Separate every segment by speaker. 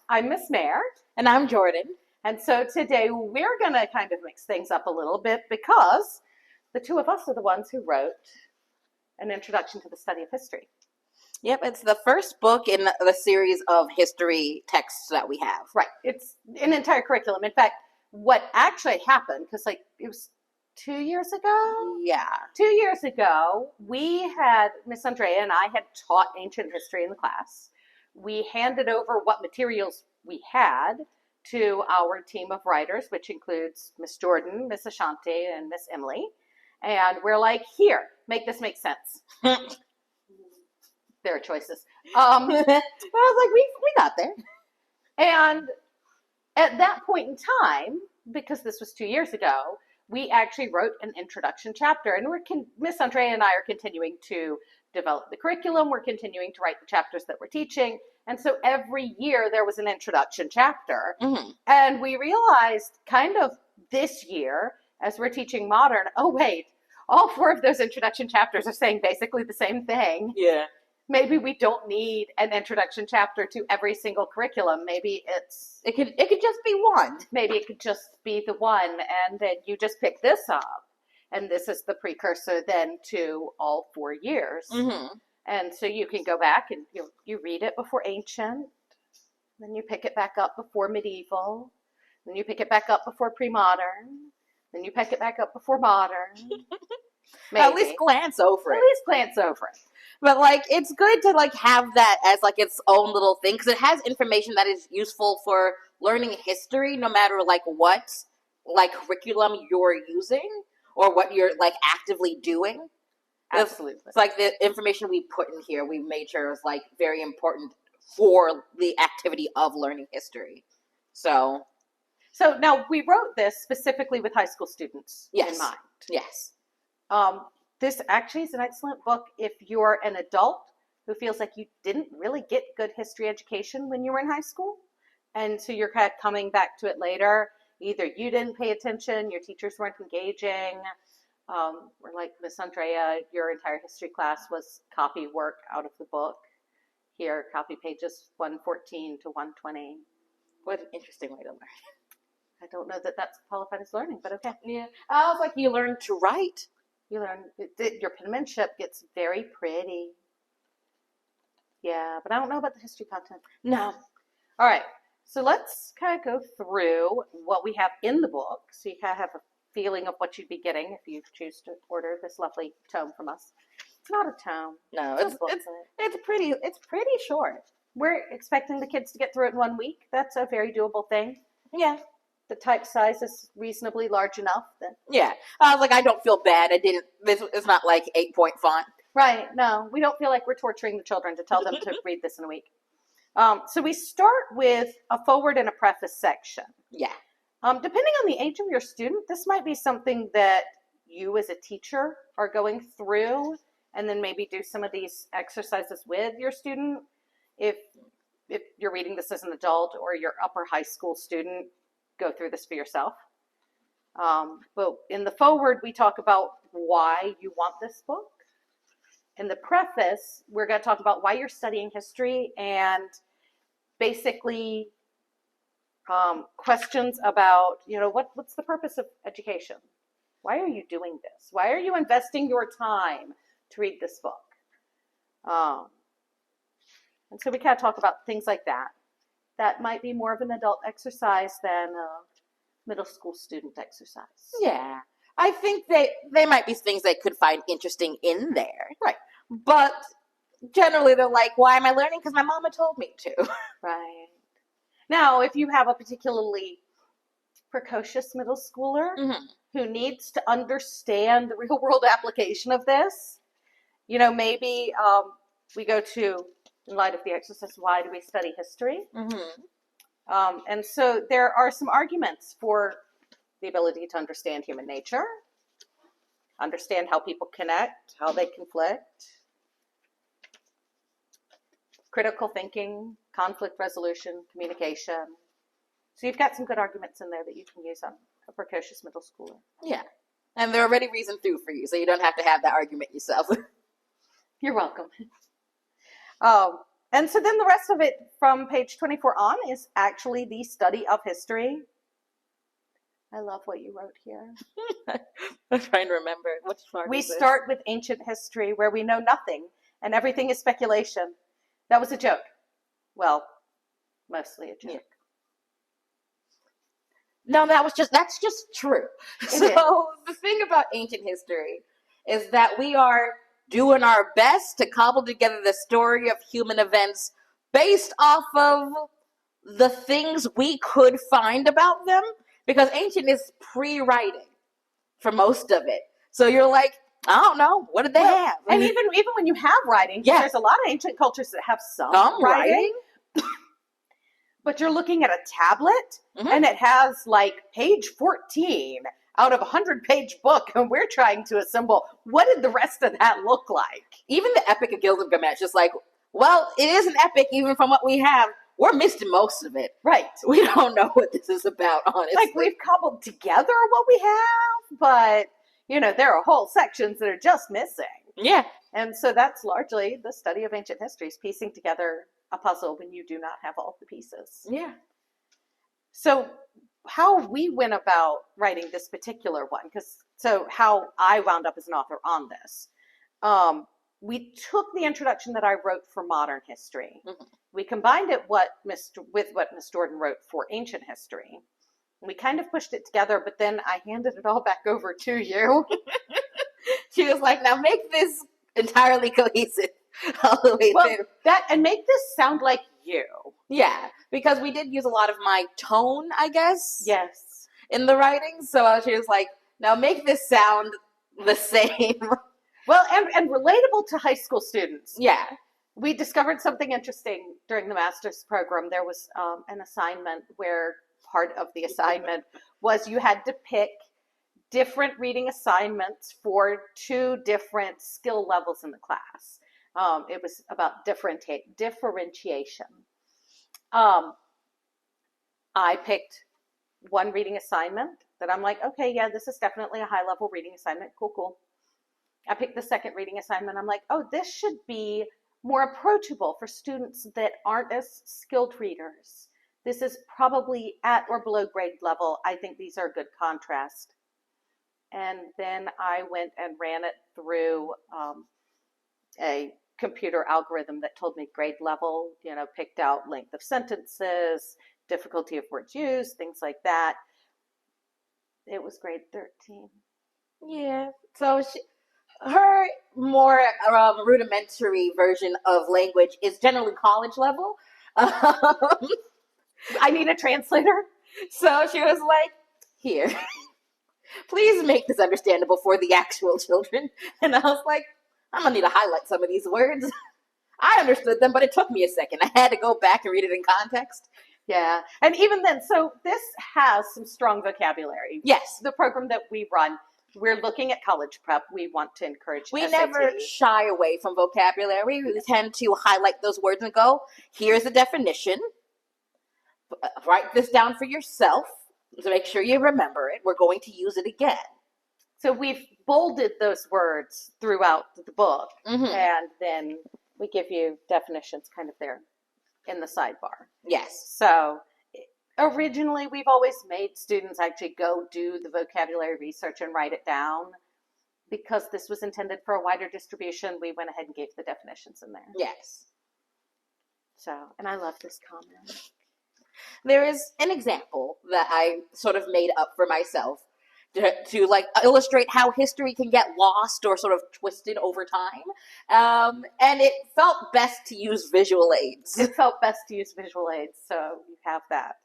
Speaker 1: I'm Miss Mare.
Speaker 2: And I'm Jordan.
Speaker 1: And so today we're going to kind of mix things up a little bit because the two of us are the ones who wrote an introduction to the study of history.
Speaker 2: Yep, it's the first book in the series of history texts that we have.
Speaker 1: Right. It's an entire curriculum. In fact, what actually happened, because it was 2 years ago?
Speaker 2: Yeah.
Speaker 1: 2 years ago, Miss Andrea and I had taught ancient history in the class. We handed over what materials we had to our team of writers, which includes Miss Jordan, Miss Ashanti, and Miss Emily. And we're like, here, make this make sense. There are choices. I was like, we got there. And at that point in time, because this was 2 years ago, we actually wrote an introduction chapter. And Miss Andrea and I are continuing to develop the curriculum. We're continuing to write the chapters that we're teaching. And so every year there was an introduction chapter.
Speaker 2: Mm-hmm.
Speaker 1: And we realized kind of this year, as we're teaching modern, oh, wait, all 4 of those introduction chapters are saying basically the same thing.
Speaker 2: Yeah.
Speaker 1: Maybe we don't need an introduction chapter to every single curriculum. Maybe it could just be one. Maybe it could just be the one, and then you just pick this up. And this is the precursor then to all 4 years.
Speaker 2: Mm-hmm.
Speaker 1: And so you can go back and you read it before ancient, then you pick it back up before medieval, then you pick it back up before pre-modern, then you pick it back up before modern. Maybe.
Speaker 2: At least glance over it. But it's good to have that as its own little thing, because it has information that is useful for learning history, no matter what curriculum you're using or what you're actively doing.
Speaker 1: Absolutely.
Speaker 2: It's the information we put in here, we made sure was very important for the activity of learning history. So
Speaker 1: now we wrote this specifically with high school students in mind.
Speaker 2: Yes.
Speaker 1: This actually is an excellent book if you're an adult who feels like you didn't really get good history education when you were in high school. And so you're kind of coming back to it later. Either you didn't pay attention, your teachers weren't engaging, or like Miss Andrea, your entire history class was copy work out of the book. Here, copy pages 114 to 120.
Speaker 2: What an interesting way to learn.
Speaker 1: I don't know that that's qualified as learning, but okay.
Speaker 2: Yeah. I was you learn to write.
Speaker 1: You learn, your penmanship gets very pretty. Yeah, but I don't know about the history content.
Speaker 2: No.
Speaker 1: All right, so let's kind of go through what we have in the book, so you kind of have a feeling of what you'd be getting if you choose to order this lovely tome from us. It's not a tome.
Speaker 2: No, it's pretty short.
Speaker 1: We're expecting the kids to get through it in 1 week. That's a very doable thing.
Speaker 2: Yeah.
Speaker 1: The type size is reasonably large enough.
Speaker 2: Yeah. I was I don't feel bad. It's not 8-point font.
Speaker 1: Right. No, we don't feel like we're torturing the children to tell them to read this in a week. So we start with a forward and a preface section.
Speaker 2: Yeah.
Speaker 1: Depending on the age of your student, this might be something that you as a teacher are going through and then maybe do some of these exercises with your student. If you're reading this as an adult or your upper high school student, go through this for yourself. But in the forward, we talk about why you want this book. In the preface, we're going to talk about why you're studying history and basically questions about, what's the purpose of education? Why are you doing this? Why are you investing your time to read this book? And so we kind of talk about things like that. That might be more of an adult exercise than a middle school student exercise.
Speaker 2: Yeah. I think they might be things they could find interesting in there.
Speaker 1: Right.
Speaker 2: But generally they're why am I learning? Because my mama told me to.
Speaker 1: Right. Now, if you have a particularly precocious middle schooler who needs to understand the real world application of this, maybe we go to, in light of the exercise, why do we study history?
Speaker 2: Mm-hmm.
Speaker 1: And so there are some arguments for the ability to understand human nature, understand how people connect, how they conflict, critical thinking, conflict resolution, communication. So you've got some good arguments in there that you can use on a precocious middle schooler.
Speaker 2: Yeah. And they're already reasoned through for you, so you don't have to have that argument yourself.
Speaker 1: You're welcome. And so then the rest of it from page 24 on is actually the study of history. I love what you wrote here.
Speaker 2: I'm trying to remember. Which part
Speaker 1: We
Speaker 2: is this?
Speaker 1: start with ancient history where we know nothing and everything is speculation. That was a joke. Well, mostly a joke.
Speaker 2: Yeah. No, that's just true.
Speaker 1: It
Speaker 2: So
Speaker 1: is.
Speaker 2: the thing about ancient history is that we are doing our best to cobble together the story of human events based off of the things we could find about them, because ancient is pre-writing for most of it. So you're like, I don't know, what did they have?
Speaker 1: And even when you have writing,
Speaker 2: Yeah.
Speaker 1: there's a lot of ancient cultures that have some
Speaker 2: writing.
Speaker 1: But you're looking at a tablet
Speaker 2: Mhm.
Speaker 1: and it has like page 14 out of a 100-page book, and we're trying to assemble what did the rest of that look like?
Speaker 2: Even the Epic of Gilgamesh is like, well, it is an epic even from what we have. We're missing most of it.
Speaker 1: Right.
Speaker 2: We don't know what this is about, honestly.
Speaker 1: Like, we've cobbled together what we have, but, there are whole sections that are just missing.
Speaker 2: Yeah.
Speaker 1: And so that's largely the study of ancient history, is piecing together a puzzle when you do not have all the pieces.
Speaker 2: Yeah.
Speaker 1: So how we went about writing this particular one, how I wound up as an author on this, we took the introduction that I wrote for modern history. Mm-hmm. We combined it with what Miss Jordan wrote for ancient history. We kind of pushed it together, but then I handed it all back over to you.
Speaker 2: She was like, now make this entirely cohesive all the way through.
Speaker 1: And make this sound like you.
Speaker 2: Yeah, because we did use a lot of my tone, I guess.
Speaker 1: Yes.
Speaker 2: In the writing. So she was like, now make this sound the same.
Speaker 1: Well, and relatable to high school students.
Speaker 2: Yeah.
Speaker 1: We discovered something interesting during the master's program. There was an assignment where part of the assignment was you had to pick different reading assignments for 2 different skill levels in the class. It was about differentiation. I picked one reading assignment that I'm like, okay, yeah, this is definitely a high-level reading assignment. Cool. I picked the second reading assignment. I'm like, oh, this should be more approachable for students that aren't as skilled readers. This is probably at or below grade level. I think these are a good contrast. And then I went and ran it through a computer algorithm that told me grade level, picked out length of sentences, difficulty of words used, things like that. It was grade 13.
Speaker 2: Yeah. So her more rudimentary version of language is generally college level.
Speaker 1: I need a translator.
Speaker 2: So she was like, here, please make this understandable for the actual children. And I was like, I'm going to need to highlight some of these words. I understood them, but it took me a second. I had to go back and read it in context.
Speaker 1: Yeah. And even then, so this has some strong vocabulary.
Speaker 2: Yes.
Speaker 1: The program that we run, we're looking at college prep. We want to encourage
Speaker 2: We
Speaker 1: SAT.
Speaker 2: never shy away from vocabulary. We tend to highlight those words and go, here's the definition. Write this down for yourself to make sure you remember it. We're going to use it again.
Speaker 1: So we've bolded those words throughout the book,
Speaker 2: Mm-hmm.
Speaker 1: and then we give you definitions kind of there in the sidebar.
Speaker 2: Yes.
Speaker 1: So originally, we've always made students actually go do the vocabulary research and write it down. Because this was intended for a wider distribution, we went ahead and gave the definitions in there.
Speaker 2: Yes.
Speaker 1: So, and I love this comment.
Speaker 2: There is an example that I sort of made up for myself to like illustrate how history can get lost or sort of twisted over time. And it felt best to use visual aids.
Speaker 1: It felt best to use visual aids, so you have that.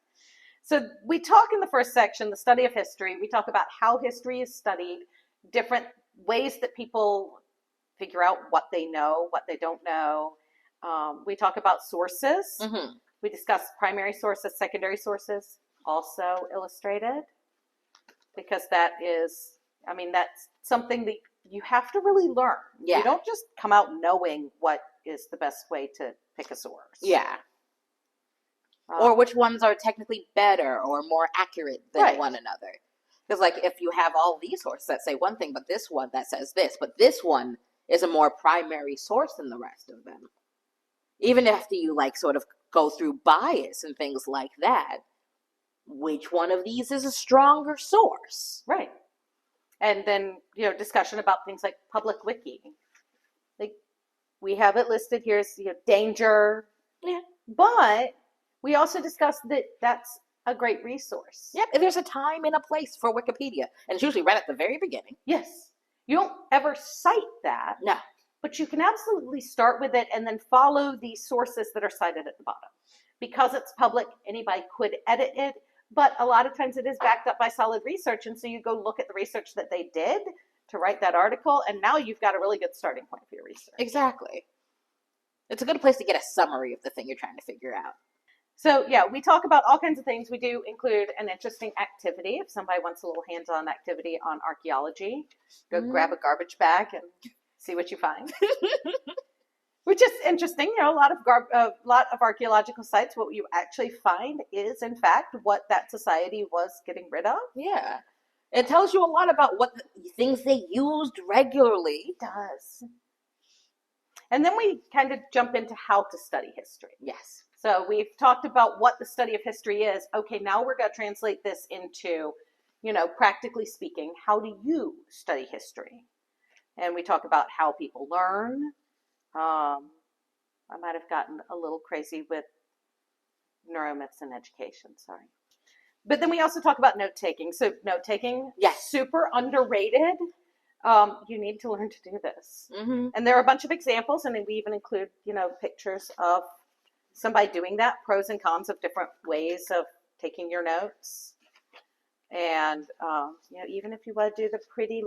Speaker 1: So we talk in the first section, the study of history. We talk about how history is studied, different ways that people figure out what they know, what they don't know. We talk about sources.
Speaker 2: Mm-hmm.
Speaker 1: We discuss primary sources, secondary sources, also illustrated. Because that's something that you have to really learn.
Speaker 2: Yeah.
Speaker 1: You don't just come out knowing what is the best way to pick a source.
Speaker 2: Yeah. Or which ones are technically better or more accurate than one another. Because, like, if you have all these sources that say one thing, but this one that says this, but this one is a more primary source than the rest of them. Even after you like sort of go through bias and things like that, which one of these is a stronger source?
Speaker 1: Right. And then, discussion about things like public wiki. Like, we have it listed here as, danger.
Speaker 2: Yeah.
Speaker 1: But we also discussed that that's a great resource.
Speaker 2: Yep, and there's a time and a place for Wikipedia. And it's usually right at the very beginning.
Speaker 1: Yes. You don't ever cite that.
Speaker 2: No.
Speaker 1: But you can absolutely start with it and then follow the sources that are cited at the bottom. Because it's public, anybody could edit it. But a lot of times it is backed up by solid research. And so you go look at the research that they did to write that article. And now you've got a really good starting point for your research.
Speaker 2: Exactly. It's a good place to get a summary of the thing you're trying to figure out.
Speaker 1: So, yeah, we talk about all kinds of things. We do include an interesting activity. If somebody wants a little hands-on activity on archaeology, go grab a garbage bag and see what you find. Which is interesting. A lot of archaeological sites, what you actually find is, in fact, what that society was getting rid of.
Speaker 2: Yeah. It tells you a lot about what things they used regularly.
Speaker 1: It does. And then we kind of jump into how to study history.
Speaker 2: Yes.
Speaker 1: So we've talked about what the study of history is. Okay, now we're going to translate this into, practically speaking, how do you study history? And we talk about how people learn. I might have gotten a little crazy with neuromyths in education, sorry. But then we also talk about note-taking. So note-taking,
Speaker 2: yes,
Speaker 1: super underrated. You need to learn to do this.
Speaker 2: Mm-hmm.
Speaker 1: And there are a bunch of examples, and we even include, pictures of somebody doing that, pros and cons of different ways of taking your notes. And, even if you want to do the pretty,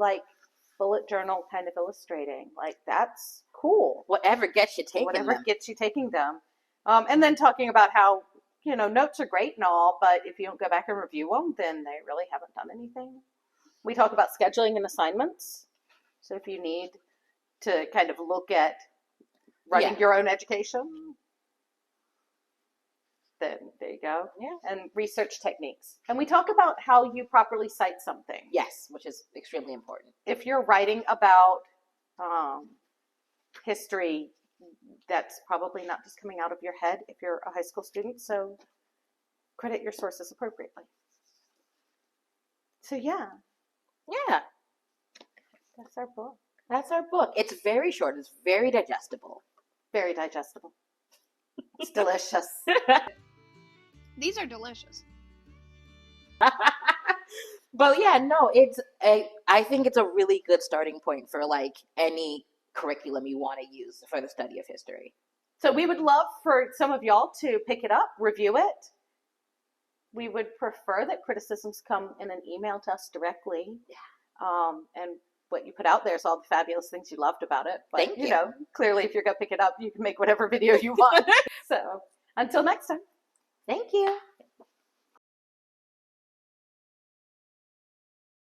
Speaker 1: bullet journal kind of illustrating, that's cool.
Speaker 2: Whatever gets you taking
Speaker 1: them. And then talking about how, notes are great and all, but if you don't go back and review them, then they really haven't done anything. We talk about scheduling and assignments. So if you need to kind of look at running your own education, then there you go.
Speaker 2: Yeah.
Speaker 1: And research techniques. And we talk about how you properly cite something.
Speaker 2: Yes, which is extremely important.
Speaker 1: If you're writing about history, that's probably not just coming out of your head if you're a high school student. So credit your sources appropriately. So yeah. That's our book.
Speaker 2: It's very short. It's very digestible.
Speaker 1: Very digestible. It's delicious.
Speaker 3: These are delicious.
Speaker 2: But yeah, no, I think it's a really good starting point for any curriculum you want to use for the study of history.
Speaker 1: So we would love for some of y'all to pick it up, review it. We would prefer that criticisms come in an email to us directly.
Speaker 2: Yeah.
Speaker 1: And what you put out there is all the fabulous things you loved about it. But,
Speaker 2: Thank you.
Speaker 1: Clearly if you're going to pick it up, you can make whatever video you want. So until next time.
Speaker 2: Thank you.